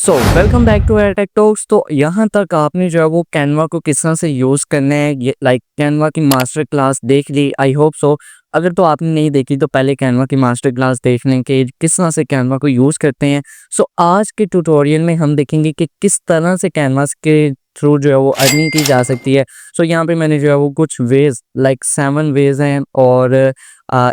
So welcome back to air tech talks. तो यहाँ तक आपने जो है वो कैनवा को किस तरह से यूज़ करना है, ये लाइक कैनवा की मास्टर क्लास देख ली, आई होप सो। अगर तो आपने नहीं देखी तो पहले कैनवा की मास्टर क्लास देख लें कि किस तरह से कैनवा को यूज़ करते हैं। सो आज के ट्यूटोरियल में हम देखेंगे कि किस तरह से कैनवास के थ्रू जो है वो अर्निंग की जा सकती है। सो यहाँ पे मैंने जो है वो कुछ वेज लाइक 7 वेज हैं और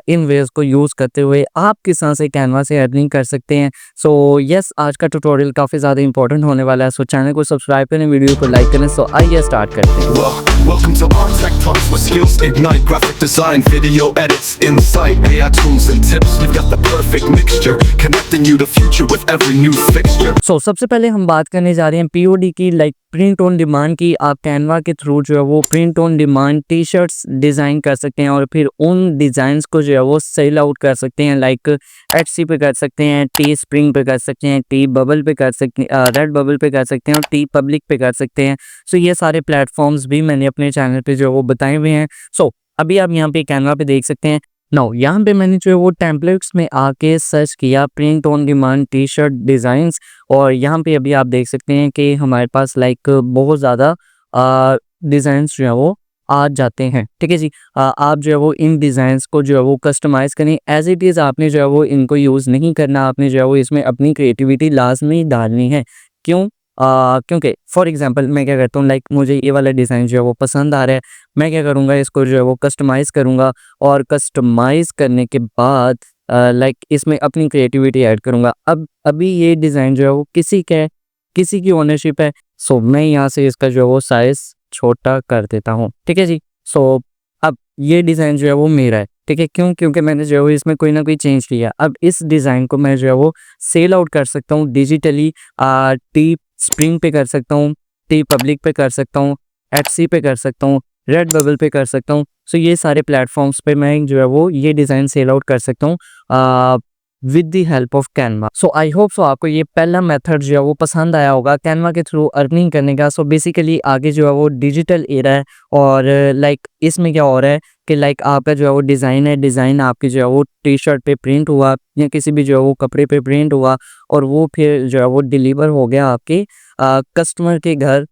इन वेज को यूज़ करते हुए आप किस तरह से कैनवा से अर्निंग कर सकते हैं। सो यस, आज का ट्यूटोरियल काफ़ी ज़्यादा इंपॉर्टेंट होने वाला है। सो चैनल को सब्सक्राइब करें, वीडियो को लाइक करें। सो आइए स्टार्ट करते हैं। Welcome to Artec Talks, where skills ignite graphic design, video edits, insight, AI tools and tips. We've got the perfect mixture, connecting you to future with every new fixture. सो सबसे पहले हम बात करने जा रहे हैं पीओडी की, लाइक प्रिंट ऑन डिमांड की। आप कैनवा के थ्रू जो है वो print on demand T shirts design कर सकते हैं और फिर उन डिज़ाइंस को जो है वो सेल आउट कर सकते हैं। लाइक एटसी पे कर सकते हैं, टी स्प्रिंग पे कर सकते हैं, टी बबल पे कर सकते हैं, रेड बबल पे कर सकते हैं और टी पब्लिक पे कर सकते हैं। सो ये सारे प्लेटफॉर्म्स भी मैंने अपने चैनल पे जो है वो बताए हुए हैं। सो अभी आप यहाँ पे कैनवा पे देख सकते हैं। नाउ यहाँ पे मैंने जो है वो टेम्पलेट्स में आके सर्च किया print on demand T shirt designs, और यहाँ पे अभी आप देख सकते हैं कि हमारे पास लाइक बहुत ज़्यादा डिज़ाइंस जो है वो आ जाते हैं। ठीक है जी। आप जो है वो इन डिज़ाइंस को जो है वो कस्टमाइज़ करें एज इट इज़। आपने जो है वो इनको यूज़ नहीं करना, आपने जो है वो इसमें अपनी क्रिएटिविटी लाजमी डालनी है। क्यों? क्योंकि फॉर एग्जांपल मैं क्या करता हूँ, लाइक मुझे ये वाला डिज़ाइन जो है वो पसंद आ रहा है, मैं क्या करूँगा, इसको जो है वो कस्टमाइज़ करूँगा और कस्टमाइज़ करने के बाद लाइक इसमें अपनी क्रिएटिविटी ऐड करूँगा। अब अभी ये डिज़ाइन जो है वो किसी का है, किसी की ओनरशिप है। सो मैं यहाँ से इसका जो है वो साइज़ छोटा कर देता हूँ। ठीक है जी। सो अब ये डिज़ाइन जो है वो मेरा है। ठीक है, क्यों? क्योंकि मैंने जो है वो इसमें कोई ना कोई चेंज किया। अब इस डिज़ाइन को मैं जो है वो सेल आउट कर सकता हूँ डिजिटली। टी स्प्रिंग पे कर सकता हूँ, टी पब्लिक पे कर सकता हूँ, एटसी पे कर सकता हूँ, रेड बबल पे कर सकता हूँ। सो ये सारे प्लेटफॉर्म्स पे मैं जो है वो ये डिज़ाइन सेल आउट कर सकता हूँ with the help of Canva. So I hope so आपको ये पहला मेथड जो है वो पसंद आया होगा कैनवा के थ्रू अर्निंग करने का। सो बेसिकली आगे जो है वो डिजिटल एरा है और लाइक इसमें क्या हो रहा है कि लाइक आपका जो है वो डिज़ाइन है, डिज़ाइन आपकी जो है वो टी शर्ट पे प्रिंट हुआ या किसी भी जो है वो कपड़े पे प्रिंट हुआ और वो फिर जो है वो डिलीवर हो गया आपके कस्टमर के घर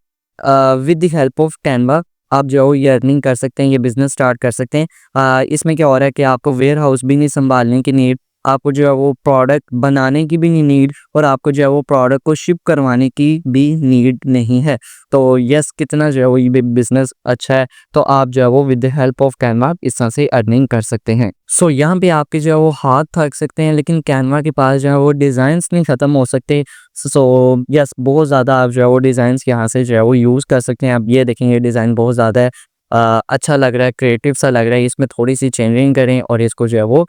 with the help of Canva. आप जो है वो ये अर्निंग कर सकते हैं, ये बिज़नेस स्टार्ट कर सकते हैं। इसमें क्या हो रहा है कि आपको वेयर हाउस भी नहीं संभालने की नीड, आपको जो है वो प्रोडक्ट बनाने की भी नहीं नीड और आपको जो है वो प्रोडक्ट को शिप करवाने की भी नीड नहीं है। तो यस, कितना जो है वो ये बिज़नेस अच्छा है। तो आप जो है वो with the help of Canva इस तरह से अर्निंग कर सकते हैं। सो यहाँ पे आपके जो है वो हाथ थक सकते हैं, लेकिन कैनवा के पास जो है वो डिज़ाइंस नहीं ख़त्म हो सकते। सो यस, बहुत ज़्यादा आप जो है वो डिज़ाइंस यहाँ से जो है वो यूज़ कर सकते हैं। आप ये देखेंगे डिज़ाइन बहुत ज़्यादा है, अच्छा लग रहा है, क्रिएटिव सा लग रहा है। इसमें थोड़ी सी चेंजिंग करें और इसको जो है वो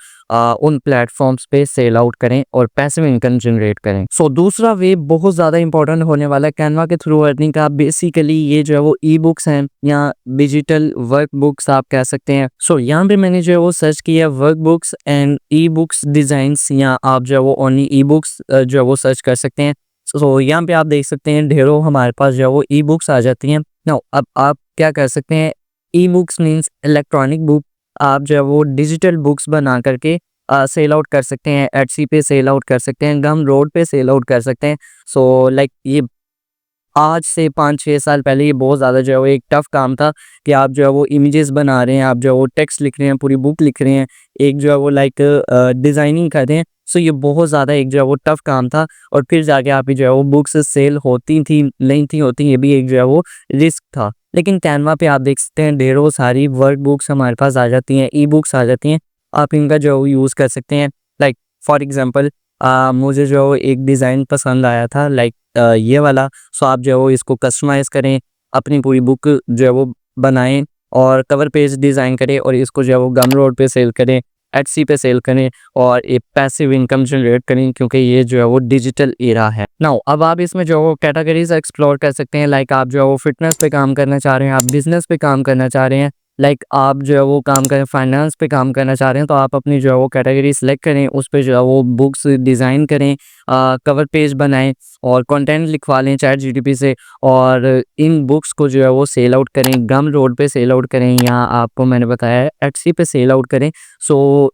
उन प्लेटफॉर्म्स पे सेल आउट करें और पैसिव इनकम जनरेट करें। सो दूसरा वे बहुत ज़्यादा इंपॉर्टेंट होने वाला है कैनवा के थ्रू अर्निंग का। बेसिकली ये जो है वो ई बुक्स हैं या डिजिटल वर्क बुक्स आप कह सकते हैं। सो यहाँ पे मैंने जो है वो सर्च किया work books and e books designs, या आप जो है वो ओनली ई बुक्स जो है वो सर्च कर सकते हैं। सो यहाँ पे आप देख सकते हैं ढेरों हमारे पास जो है वो ई बुक्स आ जाती हैं। नाउ अब आप क्या कर सकते हैं, e books means electronic book. आप जो है वो डिजिटल बुक्स बना करके सेल आउट कर सकते हैं, एटसी पे सेल आउट कर सकते हैं, गम रोड पे सेल आउट कर सकते हैं। सो लाइक ये आज से 5-6 साल पहले ये बहुत ज़्यादा जो है वो एक टफ़ काम था कि आप जो है वो इमेजेस बना रहे हैं, आप जो है वो टेक्स्ट लिख रहे हैं, पूरी बुक लिख रहे हैं, एक जो है वो लाइक डिज़ाइनिंग कर रहे हैं। सो ये बहुत ज़्यादा एक जो है वो टफ़ काम था और फिर जाके आप जो है वो बुक्स सेल होती थी नहीं थी होती, ये भी एक जो है वो रिस्क था। लेकिन कैनवा पे आप देख सकते हैं ढेरों सारी वर्क बुक्स हमारे पास आ जाती हैं, ई बुक्स आ जाती हैं। आप इनका जो है वो यूज़ कर सकते हैं। लाइक फॉर एग्ज़ाम्पल मुझे जो है वो एक डिज़ाइन पसंद आया था, लाइक ये वाला। सो आप जो है वो इसको कस्टमाइज़ करें, अपनी पूरी बुक जो है वो बनाएं और कवर पेज डिज़ाइन करें और इसको जो है वो गम रोड पे सेल करें, एटसी पे सेल करें और एक पैसिव इनकम जनरेट करें, क्योंकि ये जो है वो डिजिटल एरा है। नाउ अब आप इसमें जो है वो कैटेगरीज एक्सप्लोर कर सकते हैं। लाइक आप जो है वो फिटनेस पे काम करना चाह रहे हैं, आप बिजनेस पे काम करना चाह रहे हैं, लाइक आप जो है वो काम करें फाइनेंस पे काम करना चाह रहे हैं, तो आप अपनी जो है वो कैटेगरी सेलेक्ट करें, उस पे जो है वो बुक्स डिज़ाइन करें, कवर पेज बनाएं और कंटेंट लिखवा लें चैट जीटीपी से और इन बुक्स को जो है वो सेल आउट करें, गम रोड पे सेल आउट करें, यहाँ आपको मैंने बताया है एटसी पे सेल आउट करें। सो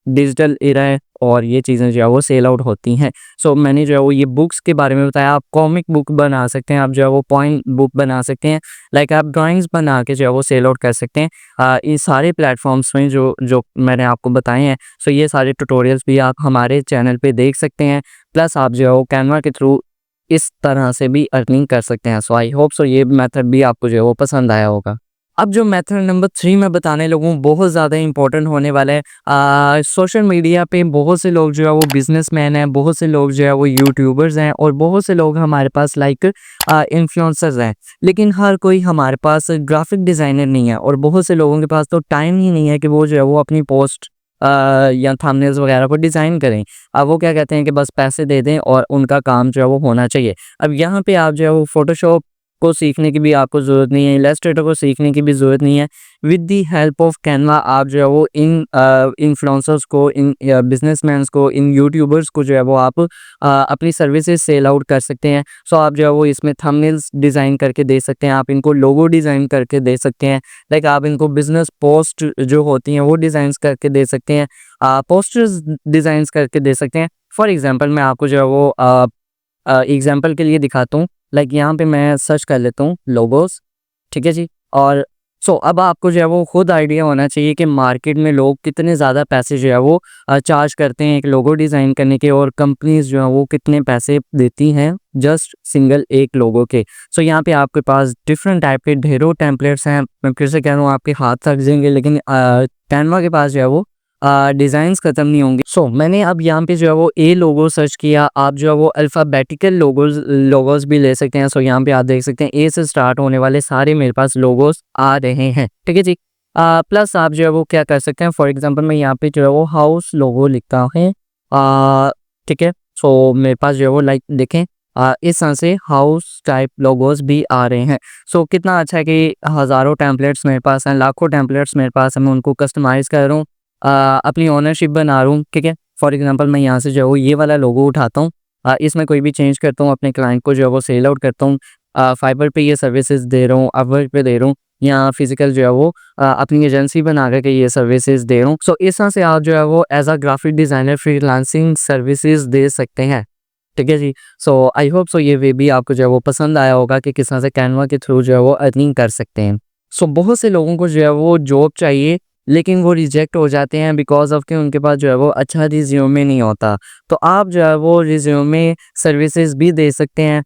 डिजिटल एरा है और ये चीज़ें जो है वो सेल आउट होती हैं। सो मैंने जो है वो ये बुक्स के बारे में बताया, आप कॉमिक बुक बना सकते हैं, आप जो है वो पोएम बुक बना सकते हैं, लाइक आप ड्राइंग्स बना के जो है वो सेल आउट कर सकते हैं। ये सारे प्लेटफ़ॉर्म्स में जो जो मैंने आपको बताए हैं, सो ये सारे ट्यूटोरियल्स भी आप हमारे चैनल पे देख सकते हैं। प्लस आप जो है वो कैनवा के थ्रू इस तरह से भी अर्निंग कर सकते हैं। सो आई होप सो ये मेथड भी आपको जो है वो पसंद आया होगा। अब जो मेथड नंबर 3 मैं बताने लगा हूँ, बहुत ज़्यादा इम्पोर्टेंट होने वाला है। सोशल मीडिया पे बहुत से लोग जो है वो बिज़नेसमैन हैं, बहुत से लोग जो है वो यूट्यूबर्स हैं और बहुत से लोग हमारे पास लाइक इन्फ्लुएंसर्स हैं। लेकिन हर कोई हमारे पास ग्राफ़िक डिज़ाइनर नहीं है और बहुत से लोगों के पास तो टाइम ही नहीं है कि वो जो है वो अपनी पोस्ट या थंबनेल्स वगैरह को डिज़ाइन करें। अब वो क्या कहते हैं कि बस पैसे दे दें और उनका काम जो है वो होना चाहिए। अब यहाँ पे आप जो है वो फ़ोटोशॉप को सीखने की भी आपको ज़रूरत नहीं है, इलस्ट्रेटर को सीखने की भी ज़रूरत नहीं है। With the help of Canva आप जो है वो इन इन्फ्लुएंसर्स को, इन बिज़नेसमैन्स को, इन यूट्यूबर्स को जो है वो आप अपनी सर्विसेज सेल आउट कर सकते हैं। सो आप जो है वो इसमें थंबनेल्स डिज़ाइन करके दे सकते हैं, आप इनको लोगो डिज़ाइन करके दे सकते हैं, लाइक आप इनको बिज़नेस पोस्ट जो होती हैं वो डिज़ाइंस करके दे सकते हैं, पोस्टर्स डिज़ाइंस करके दे सकते हैं। फॉर एग्ज़ाम्पल मैं आपको जो है वो एग्ज़ाम्पल के लिए दिखाता हूँ, लाइक यहाँ पे मैं सर्च कर लेता हूँ लोगोस, ठीक है जी। और सो अब आपको जो है वो खुद आइडिया होना चाहिए कि मार्केट में लोग कितने ज़्यादा पैसे जो है वो चार्ज करते हैं एक लोगो डिज़ाइन करने के, और कंपनीज जो है वो कितने पैसे देती हैं जस्ट सिंगल एक लोगो के। सो यहाँ पे आपके पास डिफरेंट टाइप के ढेरों टेम्पलेट्स हैं। मैं फिर से कह रहा हूँ, आपके हाथ थक जाएंगे, लेकिन कैनवा के पास जो है वो डिज़ाइंस ख़त्म नहीं होंगे। सो मैंने अब यहाँ पे जो है वो ए लोगो सर्च किया, आप जो है वो अल्फ़ाबेटिकल लोगोस भी ले सकते हैं। सो यहाँ पे आप देख सकते हैं ए से स्टार्ट होने वाले सारे मेरे पास लोगोस आ रहे हैं, ठीक है जी। प्लस आप जो है वो क्या कर सकते हैं, फॉर एग्ज़ाम्पल मैं यहाँ पे जो है वो हाउस लोगो लिखता हूँ, ठीक है। सो मेरे पास जो है वो लाइक देखें इस तरह से हाउस टाइप लोगोस भी आ रहे हैं। सो कितना अच्छा है कि हज़ारों टेम्पलेट्स मेरे पास हैं, लाखों टेम्पलेट्स मेरे पास हैं, मैं उनको कस्टमाइज़ कर रहा हूँ, अपनी ओनरशिप बना रहा हूँ, ठीक है। फॉर एग्जांपल मैं यहाँ से जो है वो ये वाला लोगो उठाता हूँ, इसमें कोई भी चेंज करता हूँ, अपने क्लाइंट को जो है वो सेल आउट करता हूँ, फाइवर पे ये सर्विसेज दे रहा हूँ, अपवर्क पे दे रहा हूँ, या फिजिकल जो है वो अपनी एजेंसी बना करके ये सर्विसेज दे रहा हूँ। सो इस तरह से आप जो है वो as a graphic designer freelancing services दे सकते हैं, ठीक है जी। सो आई होप सो ये वे भी आपको जो है वो पसंद आया होगा कि किस तरह से कैनवा के थ्रू जो है वो अर्निंग कर सकते हैं। सो बहुत से लोगों को जो है वो जॉब चाहिए, लेकिन वो रिजेक्ट हो जाते हैं बिकॉज़ ऑफ कि उनके पास जो है वो अच्छा रिज्यूमे नहीं होता। तो आप जो है वो रिज्यूमे सर्विसेज भी दे सकते हैं,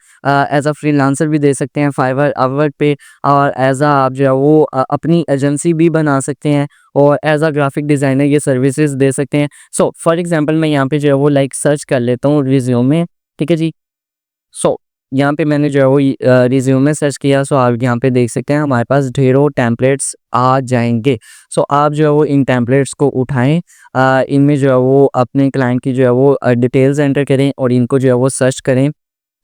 एज़ अ फ्रीलांसर भी दे सकते हैं फाइवर, अपवर्क पे, और एज़ अ आप जो है वो अपनी एजेंसी भी बना सकते हैं, और एज़ अ ग्राफिक डिज़ाइनर ये सर्विसेज दे सकते हैं। सो फॉर एग्ज़ाम्पल मैं यहाँ पे जो है वो लाइक सर्च कर लेता हूँ रिज्यूमे, ठीक है जी। सो यहाँ पे मैंने जो है वो रिज्यूमे सर्च किया, सो आप यहाँ पे देख सकते हैं हमारे पास ढेरों टेम्पलेट्स आ जाएंगे। सो आप जो है वो इन टेम्पलेट्स को उठाएं, इनमें जो है वो अपने क्लाइंट की जो है वो डिटेल्स एंटर करें और इनको जो है वो सर्च करें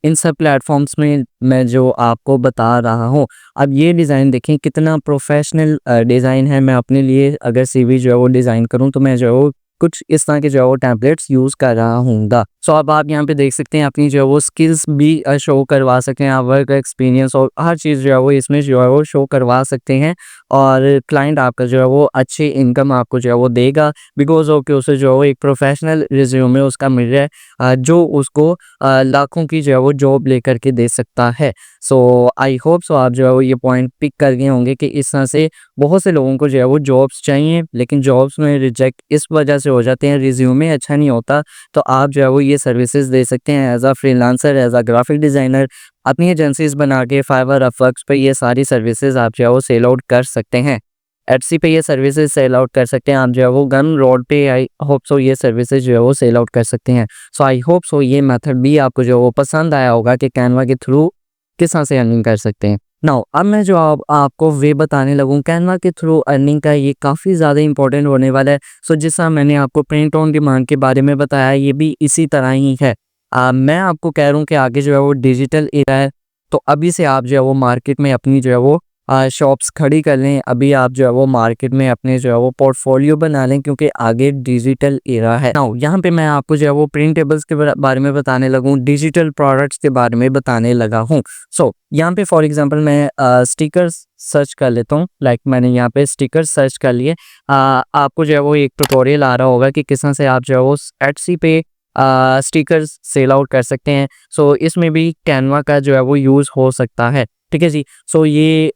इन सब प्लेटफॉर्म्स में मैं जो आपको बता रहा हूँ। अब ये डिज़ाइन देखें कितना प्रोफेशनल डिज़ाइन है। मैं अपने लिए अगर सीवी जो है वो डिज़ाइन करूँ तो मैं जो है वो कुछ इस तरह के जो है वो टेम्पलेट्स यूज़ कर रहा हूँगा। सो अब आप यहाँ पे देख सकते हैं अपनी जो है वो स्किल्स भी शो करवा सकते हैं, आप वर्क एक्सपीरियंस और हर चीज़ जो है वो इसमें जो है वो शो करवा सकते हैं, और क्लाइंट आपका जो है वो अच्छी इनकम आपको जो है वो देगा बिकॉज ऑफ कि उसे जो है वो एक प्रोफेशनल रिज्यूमे उसका मिल रहा है, जो उसको लाखों की जो है वो जॉब लेकर के दे सकता है। सो आई होप सो आप जो है वो ये पॉइंट पिक कर गए होंगे कि इस तरह से बहुत से लोगों को जो है वो जॉब्स चाहिए, लेकिन जॉब्स में रिजेक्ट इस वजह से हो जाते हैं, रिज्यूमे अच्छा नहीं होता। तो आप जो है वो ये सर्विसेज दे सकते हैं as a freelancer, as a graphic designer, अपनी एजेंसीज बना के फाइवर, अपवर्क्स पे ये सारी सर्विसेज आप जो है वो सेल आउट कर सकते हैं। एटसी पे ये सर्विसेज सेल आउट कर सकते हैं आप जो है वो गम रोड पे, आई होप सो ये सर्विसेज जो है वो सेल आउट कर सकते हैं। सो आई होप सो ये मेथड भी आपको जो है वो पसंद आया होगा कि कैनवा के थ्रू किस तरह से अर्निंग कर सकते हैं। नाउ अब मैं जो आपको वे बताने लगूँ कैनवा के थ्रू अर्निंग का, ये काफ़ी ज़्यादा इंपॉर्टेंट होने वाला है। सो जिस तरह मैंने आपको प्रिंट ऑन डिमांड के बारे में बताया, ये भी इसी तरह ही है। मैं आपको कह रहा हूँ कि आगे जो है वो डिजिटल एरा है, तो अभी से आप जो है वो मार्केट में अपनी जो है वो शॉप्स खड़ी कर लें, अभी आप जो है वो मार्केट में अपने जो है वो पोर्टफोलियो बना लें, क्योंकि आगे डिजिटल एरा है। नाउ यहाँ पे मैं आपको जो है वो प्रिंटेबल्स के बारे में बताने लगूँ, डिजिटल प्रोडक्ट्स के बारे में बताने लगा हूँ। सो यहाँ पे फॉर एग्जांपल मैं स्टिकर्स सर्च कर लेता हूँ। लाइक मैंने यहाँ पे स्टिकर्स सर्च कर लिए। आपको जो है वो एक ट्यूटोरियल आ रहा होगा कि किस तरह से आप जो है वो एटसी पे स्टिकर्स सेल आउट कर सकते हैं। सो इसमें भी कैनवा का जो है वो यूज़ हो सकता है, ठीक है जी। सो ये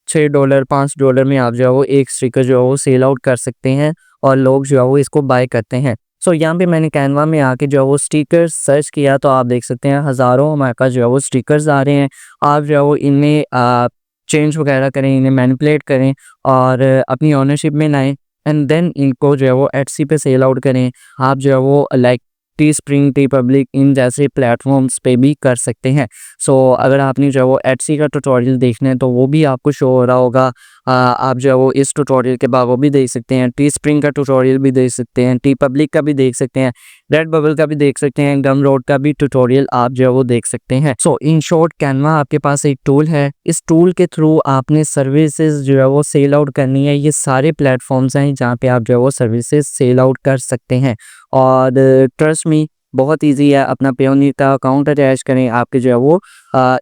$6 $5 में आप जो है वो एक स्टिकर जो है वो सेल आउट कर सकते हैं और लोग जो है वो इसको बाय करते हैं। सो यहाँ पे मैंने कैनवा में आके जो है वो स्टिकर्स सर्च किया, तो आप देख सकते हैं हज़ारों हमारे पास जो है वो स्टिकर्स आ रहे हैं। आप जो है वो इनमें चेंज वगैरह करें, इन्हें मैनिपुलेट करें और अपनी ओनरशिप में लाएँ एंड देन इनको जो है वो एटसी पे सेल आउट करें। आप जो है वो like T spring, T public in जैसे प्लेटफॉर्म्स पे भी कर सकते हैं। सो अगर आपने जो है वो एटसी का ट्यूटोरियल देखना है तो वो भी आपको शो हो रहा होगा। आप जो है वो इस ट्यूटोरियल के बाद वो भी देख सकते हैं, टी स्प्रिंग का ट्यूटोरियल भी देख सकते हैं, टी पब्लिक का भी देख सकते हैं, रेड बबल का भी देख सकते हैं, गम रोड का भी ट्यूटोरियल आप जो है वो देख सकते हैं। सो इन शॉर्ट कैनवा आपके पास एक टूल है, इस टूल के थ्रू आपने सर्विसेज जो है वो सेल आउट करनी है। ये सारे प्लेटफॉर्म्स हैं जहाँ पे आप जो है वो सर्विसेज सेल आउट कर सकते हैं और ट्रस्ट मी बहुत इजी है। अपना पेयोनियर का अकाउंट अटैच करें, आपके जो है वो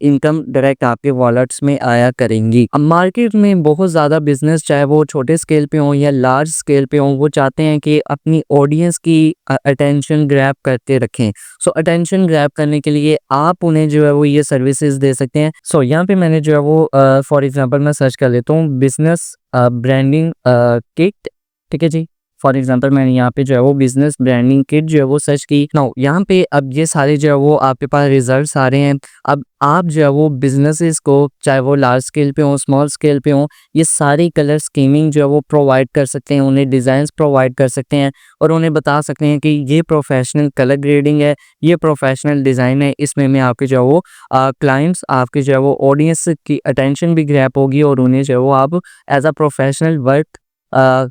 इनकम डायरेक्ट आपके वॉलेट्स में आया करेंगी। अब मार्केट में बहुत ज़्यादा बिजनेस, चाहे वो छोटे स्केल पे हो या लार्ज स्केल पे हो, वो चाहते हैं कि अपनी ऑडियंस की अटेंशन ग्रैब करते रखें। सो अटेंशन ग्रैब करने के लिए आप उन्हें जो है वो ये सर्विसेज दे सकते हैं। सो यहाँ पे मैंने जो है वो फॉर एग्जांपल मैं सर्च कर लेता हूँ बिजनेस ब्रांडिंग किट, ठीक है जी। फॉर एग्जांपल मैंने यहाँ पे जो है वो बिजनेस ब्रांडिंग किट जो है वो सर्च की। नाउ यहाँ पे अब ये सारे जो है वो आपके पास रिजल्ट्स आ रहे हैं। अब आप जो है वो बिजनेसेस को, चाहे वो लार्ज स्केल पे हो स्मॉल स्केल पे हो, ये सारी कलर स्कीमिंग जो है वो प्रोवाइड कर सकते हैं, उन्हें डिज़ाइंस प्रोवाइड कर सकते हैं और उन्हें बता सकते हैं कि ये प्रोफेशनल कलर ग्रेडिंग है, ये प्रोफेशनल डिज़ाइन है, इसमें मैं आपके जो है वो क्लाइंट्स, आपके जो है वो ऑडियंस की अटेंशन भी ग्रैब होगी और उन्हें जो है वो आप एज अ प्रोफेशनल वर्क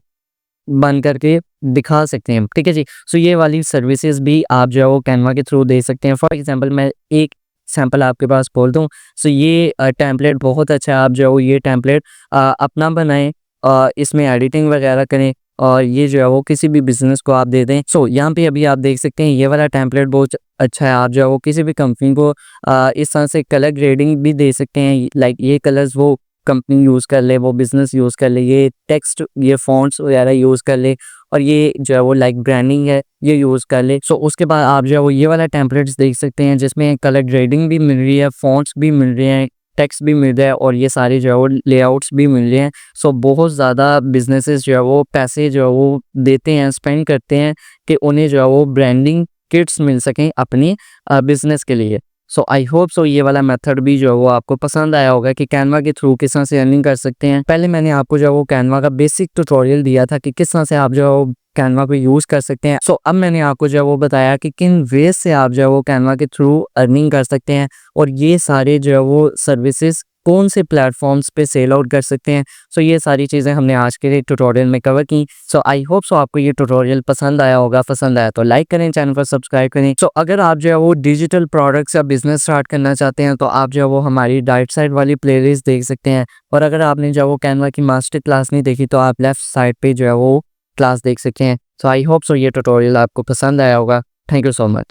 बन करके दिखा सकते हैं, ठीक है जी। सो ये वाली सर्विसेज भी आप जो है वो कैनवा के थ्रू दे सकते हैं। फॉर एग्जांपल मैं एक सैंपल आपके पास बोल दूं। सो ये टेम्पलेट बहुत अच्छा है, आप जो है वो ये टेम्पलेट अपना बनाएं, इसमें एडिटिंग वगैरह करें और ये जो है वो किसी भी बिजनेस को आप दे दें। सो यहाँ पे अभी आप देख सकते हैं ये वाला टेम्पलेट बहुत अच्छा है। आप जो है वो किसी भी कंपनी को इस तरह से कलर ग्रेडिंग भी दे सकते हैं। लाइक ये कलर्स वो कंपनी यूज़ कर ले, वो बिज़नेस यूज़ कर ले, ये टेक्स्ट, ये फ़ॉन्ट्स वगैरह यूज़ कर ले और ये जो है वो लाइक ब्रांडिंग है ये यूज़ कर ले। सो उसके बाद आप जो है वो ये वाला टेम्पलेट्स देख सकते हैं जिसमें कलर ग्रेडिंग भी मिल रही है, फ़ॉन्ट्स भी मिल रहे हैं, टेक्स्ट भी मिल रहा है और ये सारे जो है वो लेआउट्स भी मिल रहे हैं। सो बहुत ज़्यादा बिजनेसेस जो है वो पैसे जो है वो देते हैं, स्पेंड करते हैं कि उन्हें जो है वो ब्रांडिंग किट्स मिल सकें अपनी बिज़नेस के लिए। सो आई होप सो ये वाला मेथड भी जो है वो आपको पसंद आया होगा कि कैनवा के थ्रू किस तरह से अर्निंग कर सकते हैं। पहले मैंने आपको जो है वो कैनवा का बेसिक ट्यूटोरियल दिया था कि किस तरह से आप जो है वो कैनवा को यूज़ कर सकते हैं। सो अब मैंने आपको जो है वो बताया कि किन वेज से आप जो है वो कैनवा के थ्रू अर्निंग कर सकते हैं और ये सारे जो है वो सर्विसेज कौन से प्लेटफॉर्म्स पे सेल आउट कर सकते हैं। सो ये सारी चीज़ें हमने आज के ट्यूटोरियल में कवर की। सो आई होप सो आपको ये ट्यूटोरियल पसंद आया होगा। पसंद आया तो लाइक करें, चैनल पर सब्सक्राइब करें। सो अगर आप जो है वो डिजिटल प्रोडक्ट्स या बिजनेस स्टार्ट करना चाहते हैं तो आप जो है वो हमारी राइट साइड वाली प्लेलिस्ट देख सकते हैं और अगर आपने जो है वो कैनवा की मास्टर क्लास नहीं देखी तो आप लेफ्ट साइड पे जो है वो क्लास देख सकते हैं। सो आई होप सो ये ट्यूटोरियल आपको पसंद आया होगा। Thank you so much.